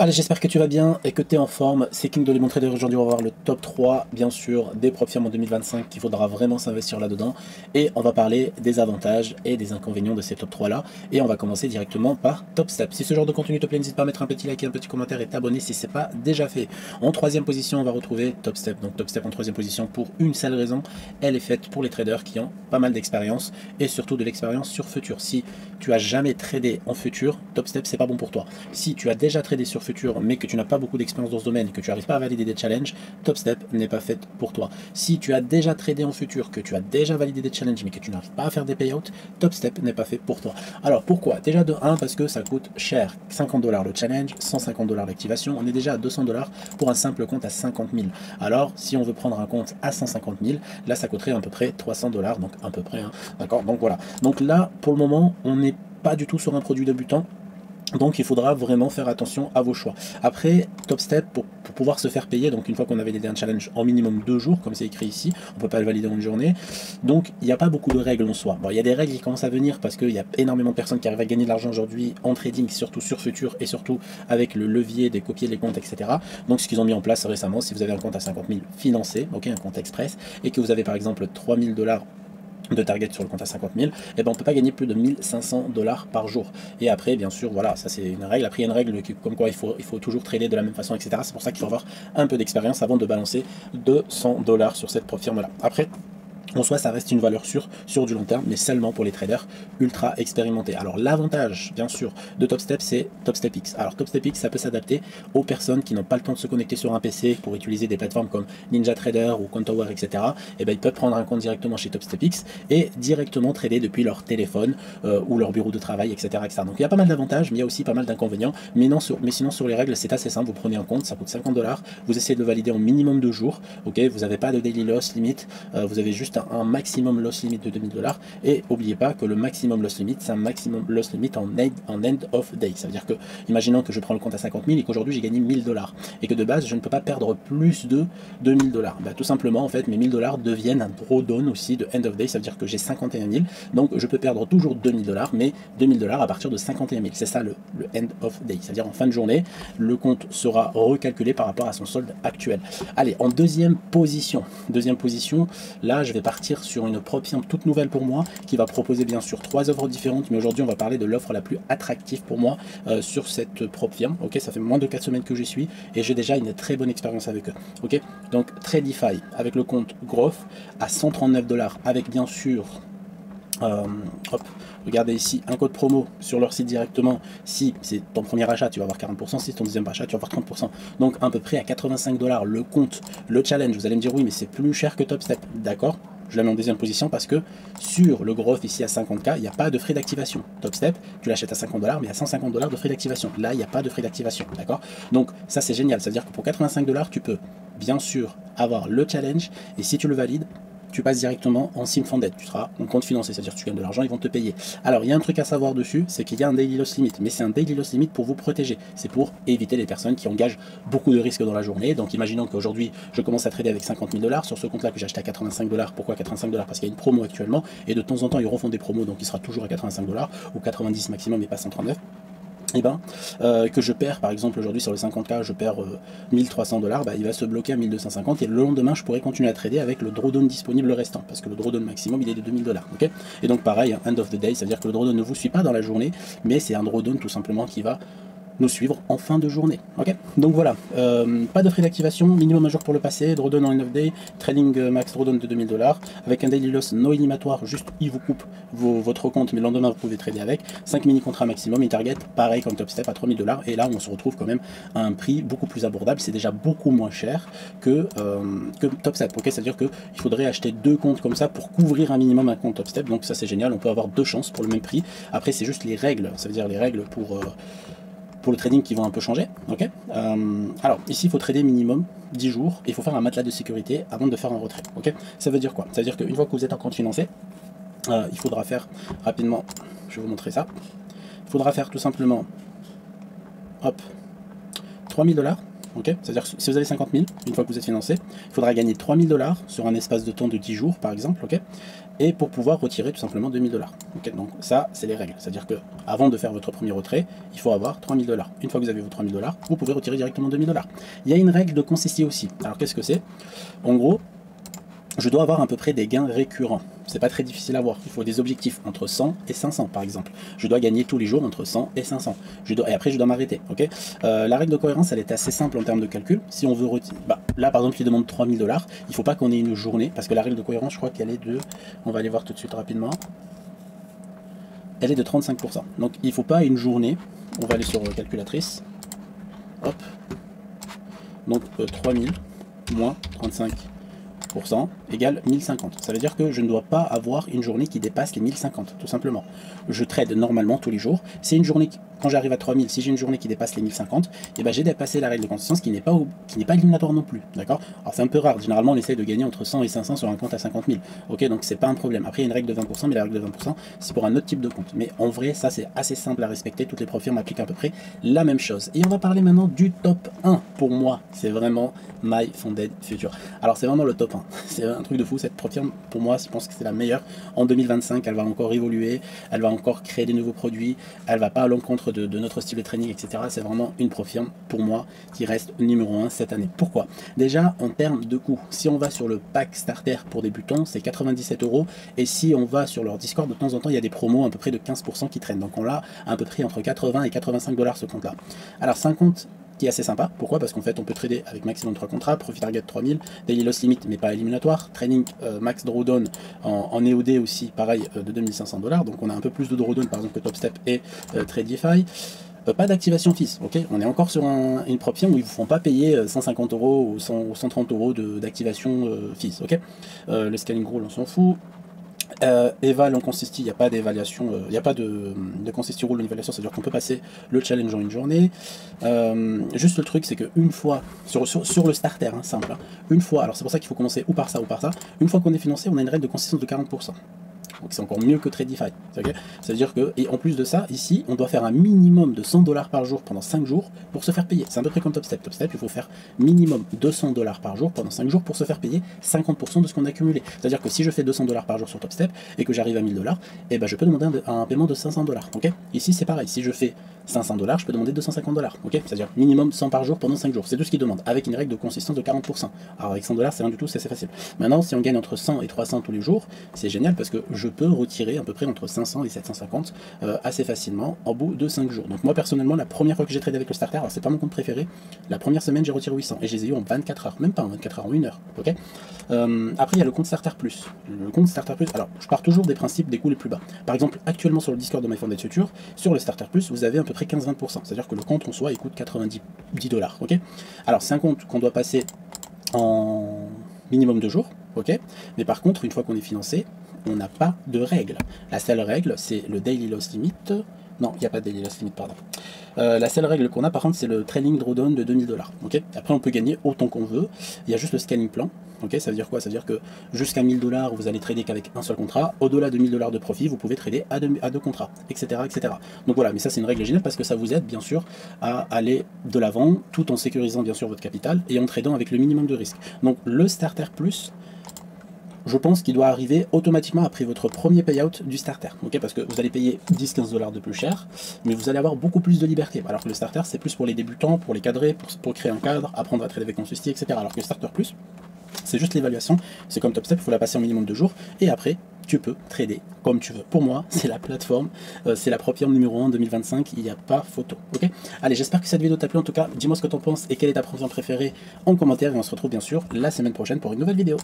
Allez, j'espère que tu vas bien et que tu es en forme. C'est King de Lemon Trader. Aujourd'hui, on va voir le top 3, bien sûr, des prop firmes en 2025 qu'il faudra vraiment s'investir là-dedans. Et on va parler des avantages et des inconvénients de ces top 3-là. Et on va commencer directement par Top Step. Si ce genre de contenu te plaît, n'hésite pas à mettre un petit like et un petit commentaire et t'abonner si ce n'est pas déjà fait. En troisième position, on va retrouver Top Step. Donc Top Step en troisième position pour une seule raison. Elle est faite pour les traders qui ont pas mal d'expérience et surtout de l'expérience sur futur. Si tu as jamais tradé en futur, Top Step, c'est pas bon pour toi. Si tu as déjà tradé sur futur, mais que tu n'as pas beaucoup d'expérience dans ce domaine et que tu n'arrives pas à valider des challenges, Top Step n'est pas faite pour toi. Si tu as déjà tradé en futur, que tu as déjà validé des challenges, mais que tu n'arrives pas à faire des payouts, Top Step n'est pas fait pour toi. Alors pourquoi? Déjà de 1, parce que ça coûte cher. 50 $ le challenge, 150 $ l'activation. On est déjà à 200 $ pour un simple compte à 50 000. Alors si on veut prendre un compte à 150 000, là ça coûterait à peu près 300 $, donc à peu près. Hein. D'accord. Donc voilà. Donc là, pour le moment, on n'est pas du tout sur un produit débutant. Donc il faudra vraiment faire attention à vos choix. Après, Top Step, pour pouvoir se faire payer, donc une fois qu'on a validé un challenge en minimum 2 jours, comme c'est écrit ici, on ne peut pas le valider en une journée. Donc il n'y a pas beaucoup de règles en soi. Bon, il y a des règles qui commencent à venir parce qu'il y a énormément de personnes qui arrivent à gagner de l'argent aujourd'hui en trading, surtout sur futur et surtout avec le levier des copier les comptes, etc. Donc ce qu'ils ont mis en place récemment, si vous avez un compte à 50 000 financé, ok, un compte express, et que vous avez par exemple 3 000 $ de target sur le compte à 50 000, et ben on peut pas gagner plus de 1500 $ par jour. Et après, bien sûr, voilà, ça c'est une règle. Après, il y a une règle comme quoi il faut toujours trader de la même façon, etc. C'est pour ça qu'il faut avoir un peu d'expérience avant de balancer 200 $ sur cette firme-là. Après, en soi, ça reste une valeur sûre sur du long terme, mais seulement pour les traders ultra expérimentés. Alors l'avantage, bien sûr, de Top Step, c'est Top Step X. Alors Top Step X, ça peut s'adapter aux personnes qui n'ont pas le temps de se connecter sur un PC pour utiliser des plateformes comme NinjaTrader ou Counterware, etc. Et ben ils peuvent prendre un compte directement chez Top Step X et directement trader depuis leur téléphone ou leur bureau de travail, etc., etc. Donc il y a pas mal d'avantages, mais il y a aussi pas mal d'inconvénients. Mais sinon sur les règles, c'est assez simple. Vous prenez un compte, ça coûte 50 $. Vous essayez de le valider en minimum 2 jours. Ok, vous n'avez pas de daily loss limite. Vous avez juste un maximum loss limit de 2000 $. Et n'oubliez pas que le maximum loss limit, c'est un maximum loss limit en end of day. Ça veut dire que, imaginons que je prends le compte à 50 000 et qu'aujourd'hui j'ai gagné 1000 $. Et que de base, je ne peux pas perdre plus de 2000 $. Bah, tout simplement, en fait, mes 1000 $ deviennent un drawdown aussi de end of day. Ça veut dire que j'ai 51 000. Donc je peux perdre toujours 2000 $, mais 2000 $ à partir de 51 000. C'est ça le end of day. C'est-à-dire en fin de journée, le compte sera recalculé par rapport à son solde actuel. Allez, en deuxième position, là je vais partir sur une prop firme toute nouvelle pour moi qui va proposer bien sûr 3 offres différentes, mais aujourd'hui on va parler de l'offre la plus attractive pour moi sur cette prop firme. Ok, ça fait moins de 4 semaines que j'y suis et j'ai déjà une très bonne expérience avec eux. Ok, donc Tradify avec le compte Growth à 139 $ avec bien sûr hop, regardez ici un code promo sur leur site directement. Si c'est ton premier achat, tu vas avoir 40%. Si c'est ton deuxième achat, tu vas avoir 30%. Donc à peu près à 85 $ le compte, le challenge. Vous allez me dire oui, mais c'est plus cher que Top Step. D'accord, je la mets en deuxième position parce que sur le growth ici à 50K, il n'y a pas de frais d'activation. Top Step, tu l'achètes à 50 $, mais il y a 150 $ de frais d'activation. Là, il n'y a pas de frais d'activation. D'accord, donc ça c'est génial. Ça veut dire que pour 85 $, tu peux bien sûr avoir le challenge et si tu le valides, tu passes directement en sim funded, tu seras en compte financé, c'est-à-dire que tu gagnes de l'argent, ils vont te payer. Alors il y a un truc à savoir dessus, c'est qu'il y a un daily loss limit, mais c'est un daily loss limit pour vous protéger, c'est pour éviter les personnes qui engagent beaucoup de risques dans la journée. Donc imaginons qu'aujourd'hui je commence à trader avec 50 000 $ sur ce compte là que j'ai acheté à 85 $. Pourquoi 85 $? Parce qu'il y a une promo actuellement et de temps en temps ils refont des promos, donc il sera toujours à 85 $ ou 90 maximum et pas 139. Et ben, que je perds par exemple aujourd'hui sur les 50K, je perds 1300 $, bah, il va se bloquer à 1250 et le lendemain je pourrais continuer à trader avec le drawdown disponible restant parce que le drawdown maximum il est de 2000 $. Okay, et donc pareil, end of the day, ça veut dire que le drawdown ne vous suit pas dans la journée, mais c'est un drawdown tout simplement qui va nous suivre en fin de journée. Ok, donc voilà, pas de frais d'activation, minimum un jour pour le passer, drawdown en end of day, trading max drawdown de 2000 $, avec un daily loss no illimatoire, juste il vous coupe votre compte, mais le lendemain vous pouvez trader avec, 5 mini contrats maximum, et target pareil comme Top Step à 3000 $, et là on se retrouve quand même à un prix beaucoup plus abordable, c'est déjà beaucoup moins cher que Top Step. Ok, c'est à dire qu'il faudrait acheter 2 comptes comme ça pour couvrir un minimum un compte Top Step, donc ça c'est génial, on peut avoir 2 chances pour le même prix. Après c'est juste les règles, ça veut dire les règles pour le trading qui vont un peu changer. Ok, alors ici il faut trader minimum 10 jours et il faut faire un matelas de sécurité avant de faire un retrait. Ok, ça veut dire quoi? Ça veut dire qu'une fois que vous êtes en compte financé, il faudra faire rapidement, je vais vous montrer ça, il faudra faire tout simplement hop 3000 $, ok. C'est-à-dire que si vous avez 50 000, une fois que vous êtes financé, il faudra gagner 3 000 $ sur un espace de temps de 10 jours, par exemple, ok. Et pour pouvoir retirer tout simplement 2 000 $. Ok, donc ça, c'est les règles. C'est-à-dire que avant de faire votre premier retrait, il faut avoir 3 000 $. Une fois que vous avez vos 3 000 $, vous pouvez retirer directement 2 000 $. Il y a une règle de consistier aussi. Alors qu'est-ce que c'est? En gros, je dois avoir à peu près des gains récurrents. C'est pas très difficile à voir. Il faut des objectifs entre 100 et 500 par exemple. Je dois gagner tous les jours entre 100 et 500. Et après je dois m'arrêter. Ok. La règle de cohérence elle est assez simple en termes de calcul. Si on veut retirer, là par exemple il demande 3 000 $, il faut pas qu'on ait une journée parce que la règle de cohérence je crois qu'elle est de, on va aller voir tout de suite rapidement. Elle est de 35%. Donc il faut pas une journée. On va aller sur calculatrice. Hop. Donc 3000 moins 35% égale 1050. Ça veut dire que je ne dois pas avoir une journée qui dépasse les 1050, tout simplement. Je trade normalement tous les jours. C'est une journée, quand j'arrive à 3000, si j'ai une journée qui dépasse les 1050, et ben j'ai dépassé la règle de consistance qui n'est pas éliminatoire non plus. D'accord. Alors c'est un peu rare. Généralement, on essaye de gagner entre 100 et 500 sur un compte à 50 000. Ok, donc c'est pas un problème. Après, il y a une règle de 20%, mais la règle de 20%, c'est pour un autre type de compte. Mais en vrai, ça c'est assez simple à respecter. Toutes les profs firmes appliquent à peu près la même chose. Et on va parler maintenant du top 1. Pour moi, c'est vraiment My Founded Future. Alors c'est vraiment le top 1. C'est un truc de fou, cette prof firme, pour moi, je pense que c'est la meilleure. En 2025, elle va encore évoluer, elle va encore créer des nouveaux produits, elle va pas à l'encontre de notre style de training, etc. C'est vraiment une prof firme, pour moi, qui reste numéro 1 cette année. Pourquoi? Déjà, en termes de coût, si on va sur le pack starter pour débutants, c'est 97 €. Et si on va sur leur Discord, de temps en temps, il y a des promos à peu près de 15% qui traînent. Donc on l'a à peu près entre 80 et 85 $ ce compte-là. Alors 50 qui est assez sympa. Pourquoi? Parce qu'en fait, on peut trader avec maximum 3 contrats, profit target 3000, daily loss limit, mais pas éliminatoire, training max drawdown en EOD aussi, pareil, de 2500 $. Donc on a un peu plus de drawdown par exemple que TopStep et Tradify. Pas d'activation fees, ok. On est encore sur une prop firme où ils ne vous font pas payer 150 € ou 130 € d'activation fees, ok. Le scaling rule, on s'en fout. Eval en consisti, il n'y a pas d'évaluation, il n'y a pas de consisti rule en évaluation, c'est-à-dire qu'on peut passer le challenge en une journée. Juste le truc, c'est qu'une fois, sur le starter, hein, simple, hein, une fois, alors c'est pour ça qu'il faut commencer ou par ça ou par ça, une fois qu'on est financé, on a une règle de consistance de 40%. Donc c'est encore mieux que Tradify. Okay, c'est-à-dire que, et en plus de ça, ici, on doit faire un minimum de 100 $ par jour pendant 5 jours pour se faire payer. C'est à peu près comme TopStep. TopStep, il faut faire minimum 200 $ par jour pendant 5 jours pour se faire payer 50% de ce qu'on a accumulé. C'est-à-dire que si je fais 200 $ par jour sur TopStep et que j'arrive à 1000 $, et ben je peux demander un paiement de 500 $. Okay, ici, c'est pareil. Si je fais 500 $, je peux demander 250 $. Okay, c'est-à-dire minimum 100 par jour pendant 5 jours. C'est tout ce qu'il demande, avec une règle de consistance de 40%. Alors avec 100 $, c'est rien du tout, c'est assez facile. Maintenant, si on gagne entre 100 et 300 tous les jours, c'est génial parce que je peux retirer à peu près entre 500 et 750 assez facilement en bout de 5 jours. Donc moi personnellement, la première fois que j'ai tradé avec le starter, alors c'est pas mon compte préféré, la première semaine j'ai retiré 800 et je les ai eu en 24 heures, même pas en 24 heures, en 1 heure. Okay, après il y a le compte starter plus. Le compte starter plus, alors je pars toujours des principes des coûts les plus bas. Par exemple, actuellement sur le Discord de My Founded Future, sur le starter plus, vous avez à peu près 15-20%. C'est-à-dire que le compte en soi il coûte 90 $. Ok, alors c'est un compte qu'on doit passer en minimum 2 jours. Ok, mais par contre, une fois qu'on est financé, on n'a pas de règle. La seule règle, c'est le daily loss limit. Non, il n'y a pas de daily loss limit, pardon. La seule règle qu'on a, par contre, c'est le trailing drawdown de 2000 $. Okay, après, on peut gagner autant qu'on veut. Il y a juste le scaling plan. Okay, ça veut dire quoi? Ça veut dire que jusqu'à 1000 $, vous allez trader qu'avec un seul contrat. Au-delà de 1000 $ de profit, vous pouvez trader à deux contrats, etc., etc. Donc voilà, mais ça, c'est une règle générale parce que ça vous aide, bien sûr, à aller de l'avant, tout en sécurisant, bien sûr, votre capital et en tradant avec le minimum de risque. Donc, le starter plus, je pense qu'il doit arriver automatiquement après votre premier payout du starter, okay, parce que vous allez payer 10-15 $ de plus cher, mais vous allez avoir beaucoup plus de liberté, alors que le starter c'est plus pour les débutants, pour les cadrer, pour créer un cadre, apprendre à trader avec consisti, etc. Alors que le starter plus, c'est juste l'évaluation, c'est comme TopStep, il faut la passer en minimum 2 jours, et après, tu peux trader comme tu veux. Pour moi, c'est la plateforme, c'est la propre firme numéro 1 en 2025, il n'y a pas photo. Ok, allez, j'espère que cette vidéo t'a plu, en tout cas, dis-moi ce que tu en penses et quelle est ta propre firme préférée en commentaire, et on se retrouve bien sûr la semaine prochaine pour une nouvelle vidéo.